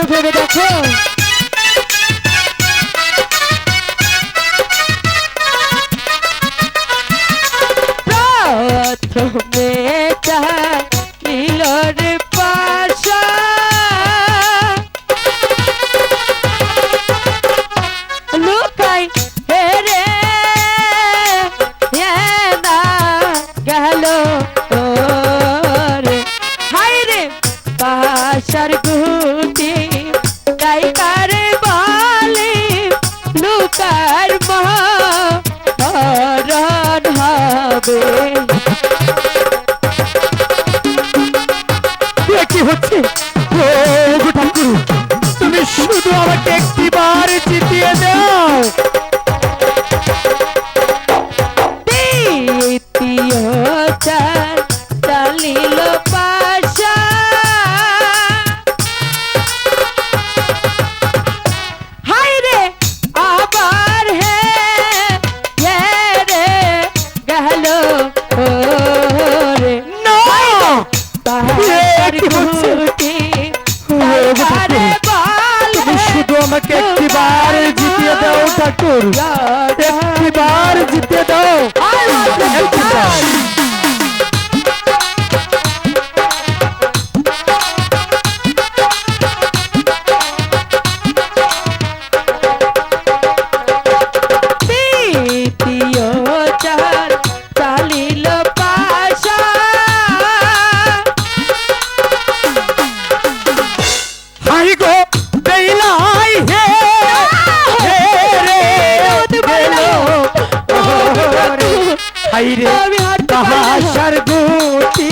একবার ভেবে দেখো। প্রথমে নীলর পাশা লুকাই হেরে না গেল রে, হাই রে পাশার গুটি গাইকার বলে লুকার মরণ হবে। কি হচ্ছে? ও গো ঠাকুর, তুমি শুধু আমাকে একটিবার জিতিয়ে দাও। দ্বিতীয় চার চালিল পাশা হাই রে আবার হে রে গেল রে না, পাহাড় কি হচ্ছে? গুটি ও গো ঠাকুর, তুমি শুধু আমাকে একটিবার জিতিয়ে দাও ঠাকুর, একটিবার জিতিয়ে দাও। একটিবার। দ্বিতীয় চার চালিল পাশা হাই গো বেলাই হে হে রে গেল ওরে, হাই রে আমি হাঁটতে পারি না। তাহার গুটি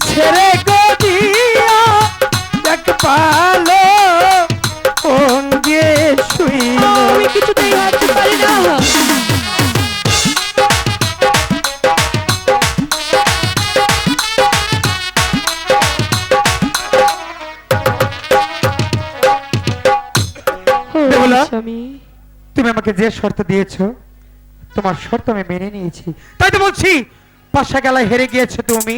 ছেড়ে গো দিয়া এক পালো অঙ্গে শুইল। আমি কিছুতেই হাঁটতে পারি না। বেহুলা? স্বামী তুমি আমাকে যে শর্ত দিয়েছো তোমার শর্ত আমি মেনে নিয়েছি, তাই তো বলছি পাশা গেলায় হেরে গিয়েছো তুমি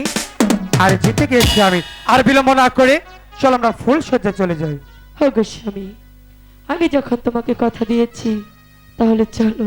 আর জিতে গিয়েছি আমি। আর বিলম্ব না করে চল আমরা ফুল সজ্জা চলে যাই। গো স্বামী, আমি যখন তোমাকে কথা দিয়েছি তাহলে চলো।